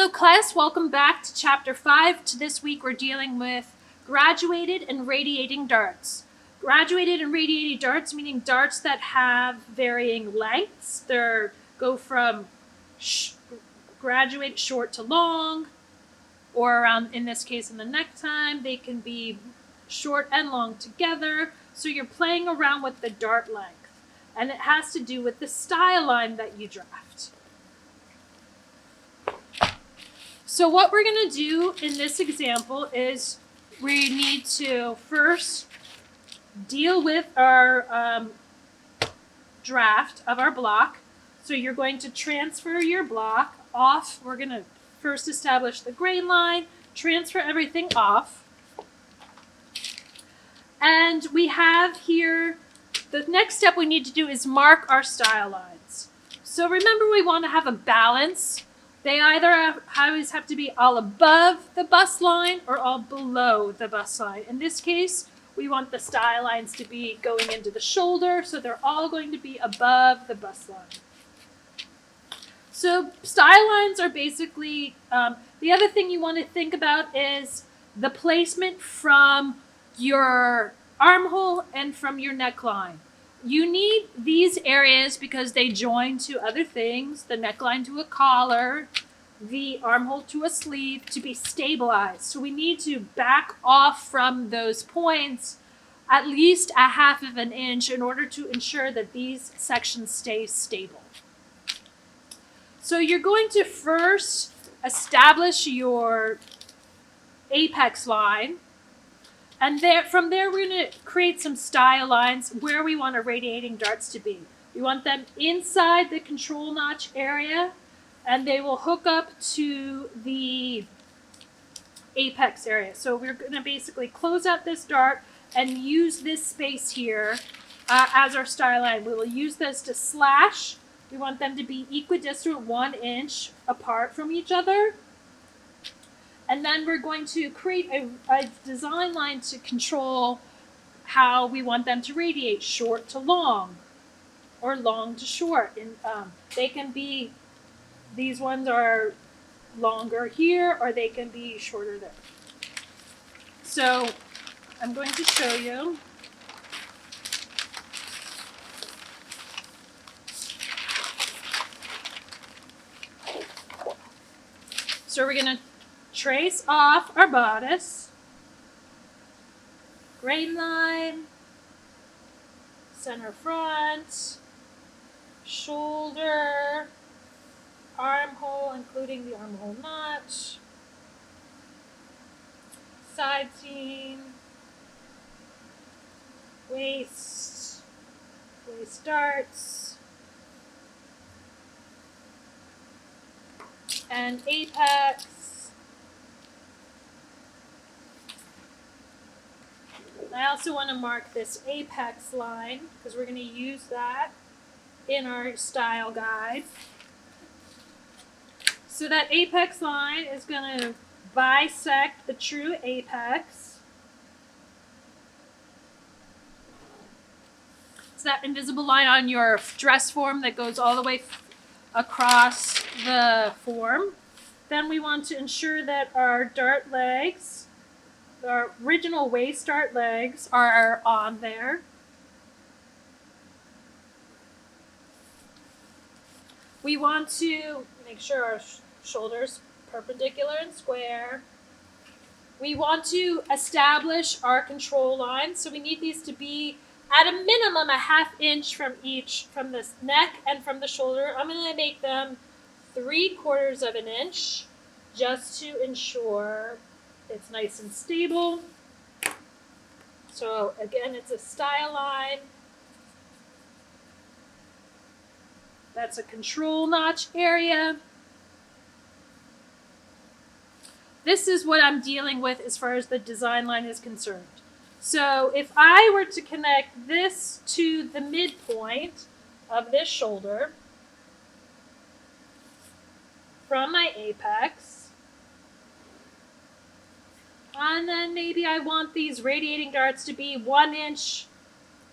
Hello class, welcome back to chapter 5. This week we're dealing with graduated and radiating darts. Graduated and radiating darts meaning darts that have varying lengths. They go from graduate short to long, or around, in this case in the neck time, they can be short and long together. So you're playing around with the dart length, and it has to do with the style line that you draft. So what we're going to do in this example is we need to first deal with our draft of our block. So you're going to transfer your block off. We're going to first establish the grain line, transfer everything off. And we have here, the next step we need to do is mark our style lines. So remember, we want to have a balance. They either always have to be all above the bust line or all below the bust line. In this case, we want the style lines to be going into the shoulder, so they're all going to be above the bust line. So style lines are basically, the other thing you want to think about is the placement from your armhole and from your neckline. You need these areas because they join to other things, the neckline to a collar, the armhole to a sleeve, to be stabilized. So we need to back off from those points at least a half of an inch in order to ensure that these sections stay stable. So you're going to first establish your apex line. And from there, we're going to create some style lines where we want our radiating darts to be. We want them inside the control notch area, and they will hook up to the apex area. So we're going to basically close out this dart and use this space here as our style line. We will use this to slash. We want them to be equidistant 1 inch apart from each other. And then we're going to create a design line to control how we want them to radiate, short to long, or long to short. And they can be, these ones are longer here, or they can be shorter there. So I'm going to show you. So we're going to trace off our bodice, grain line, center front, shoulder, armhole, including the armhole notch, side seam, waist darts, and apex. I also want to mark this apex line because we're going to use that in our style guide. So that apex line is going to bisect the true apex. It's that invisible line on your dress form that goes all the way across the form. Then we want to ensure that our dart legs, the original waist dart legs, are on there. We want to make sure our shoulders perpendicular and square. We want to establish our control line, so we need these to be at a minimum a ½ inch from the neck and from the shoulder. I'm going to make them 3/4 of an inch just to ensure it's nice and stable. So again, it's a style line. That's a control notch area. This is what I'm dealing with as far as the design line is concerned. So if I were to connect this to the midpoint of this shoulder from my apex, and then maybe I want these radiating darts to be 1 inch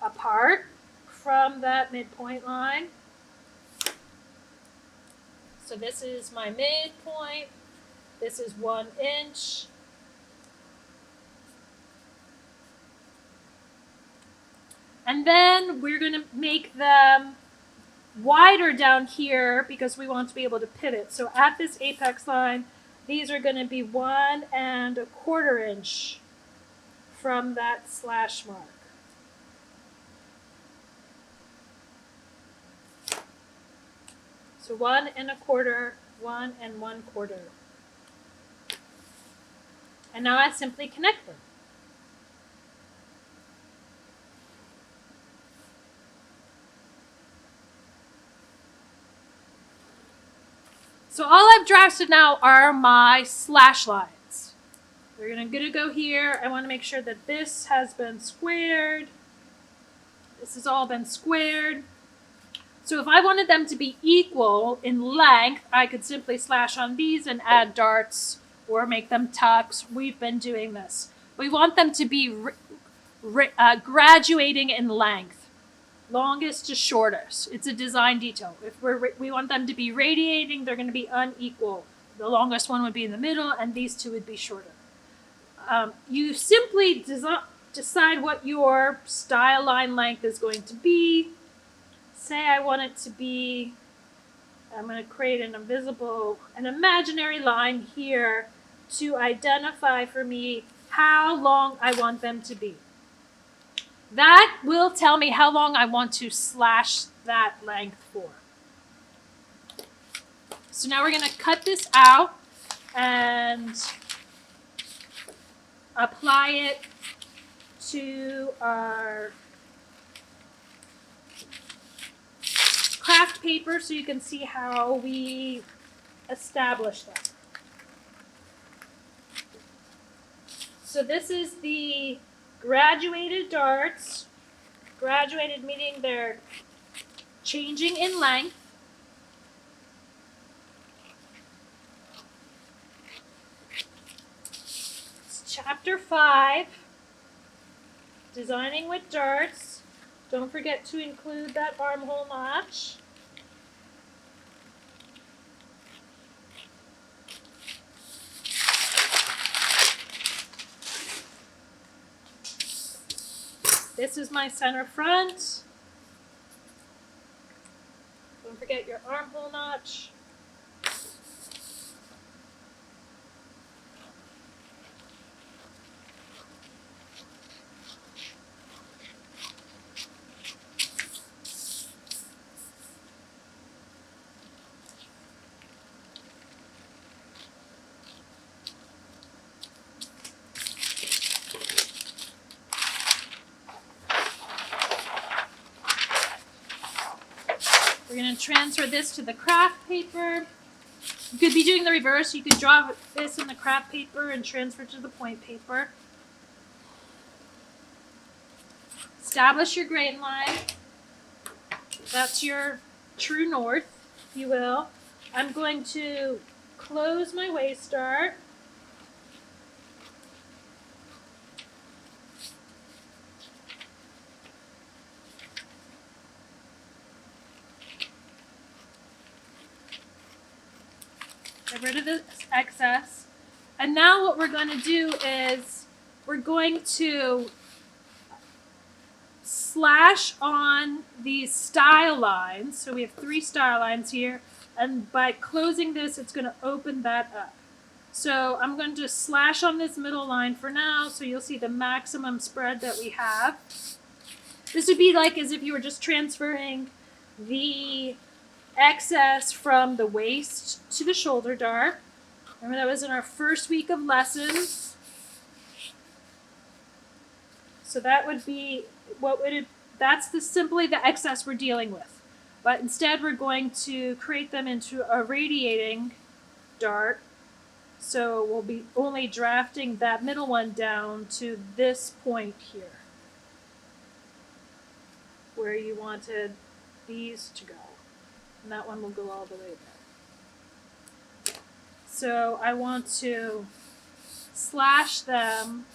apart from that midpoint line. So this is my midpoint. This is 1 inch. And then we're going to make them wider down here because we want to be able to pivot. So at this apex line, these are going to be 1¼ inch from that slash mark. So 1¼ 1¼ and now I simply connect them. So all I've drafted now are my slash lines. We're going to go here. I want to make sure that this has been squared. This has all been squared. So if I wanted them to be equal in length, I could simply slash on these and add darts or make them tucks. We've been doing this. We want them to be graduating in length. Longest to shortest. It's a design detail. If we want them to be radiating, they're going to be unequal. The longest one would be in the middle, and these two would be shorter. You simply decide what your style line length is going to be. Say I want it to be, I'm going to create an imaginary line here to identify for me how long I want them to be. That will tell me how long I want to slash that length for. So now we're going to cut this out and apply it to our craft paper so you can see how we establish them. So this is the graduated darts. Graduated meaning they're changing in length. It's chapter 5, designing with darts. Don't forget to include that armhole notch. This is my center front. Don't forget your armhole notch. We're going to transfer this to the craft paper. You could be doing the reverse. You could draw this in the craft paper and transfer to the point paper. Establish your grain line. That's your true north, if you will. I'm going to close my waist dart. Get rid of this excess. And now what we're going to do is we're going to slash on these style lines. So we have 3 style lines here. And by closing this, it's going to open that up. So I'm going to slash on this middle line for now. So you'll see the maximum spread that we have. This would be like as if you were just transferring the excess from the waist to the shoulder dart. Remember that was in our first week of lessons. So that would be that's simply the excess we're dealing with. But instead we're going to create them into a radiating dart. So we'll be only drafting that middle one down to this point here, where you wanted these to go. And that one will go all the way there. So I want to slash them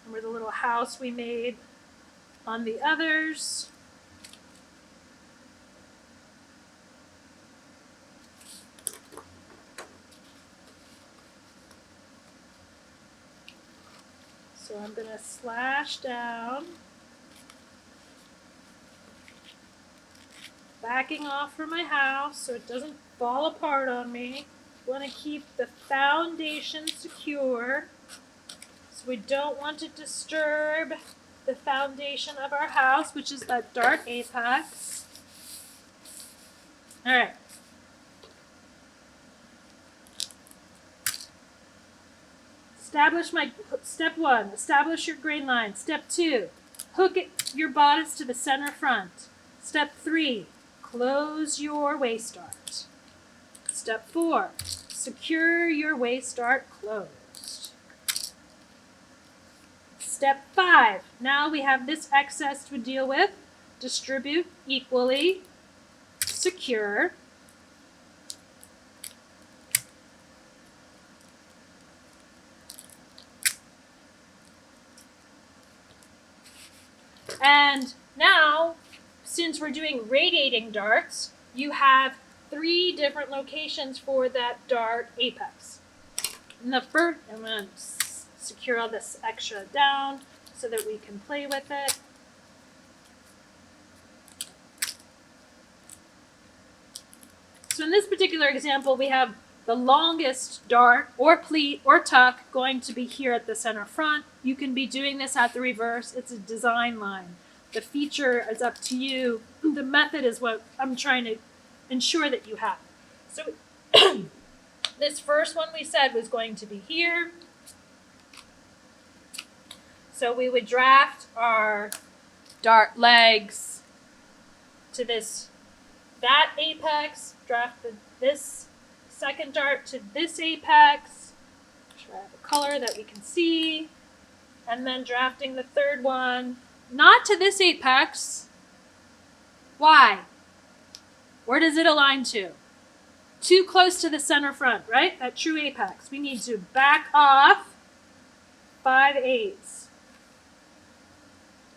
Remember the little house we made on the others? So I'm going to slash down, backing off from my house so it doesn't fall apart on me. We want to keep the foundation secure, so we don't want to disturb the foundation of our house, which is that dart apex. All right. Step 1, establish your grain line. Step 2, hook your bodice to the center front. Step 3, close your waist dart. Step 4, secure your waist dart closed. Step 5, now we have this excess to deal with. Distribute equally, secure. And now, since we're doing radiating darts, you have 3 different locations for that dart apex. And the first, I'm going to secure all this extra down so that we can play with it. So in this particular example, we have the longest dart or pleat or tuck going to be here at the center front. You can be doing this at the reverse. It's a design line. The feature is up to you. The method is what I'm trying to ensure that you have. So this first one we said was going to be here. So we would draft our dart legs to that apex, draft this second dart to this apex, try a color that we can see, and then drafting the third one, not to this apex. Why? Where does it align to? Too close to the center front, right? That true apex. We need to back off 5/8.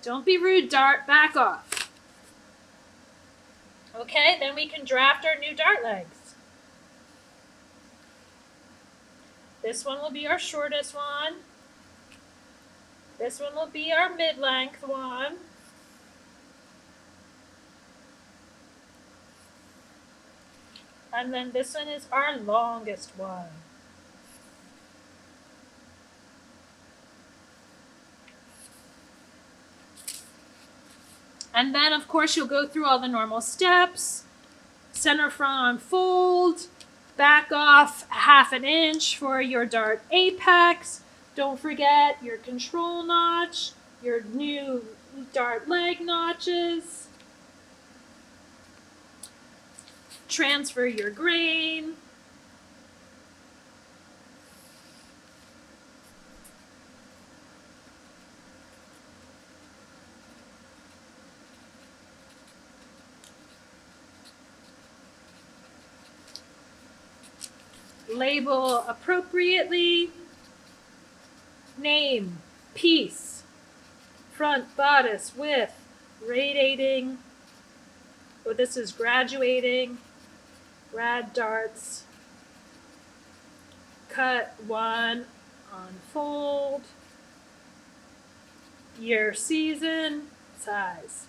Don't be rude, dart, back off. Okay, then we can draft our new dart legs. This one will be our shortest one. This one will be our mid-length one. And then this one is our longest one. And then, of course, you'll go through all the normal steps. Center front unfold. Back off 1/2 inch for your dart apex. Don't forget your control notch, your new dart leg notches. Transfer your grain. Label appropriately. Name, piece, front bodice, width, radiating. Oh, this is graduating. Rad darts. Cut 1, unfold. Year, season, size.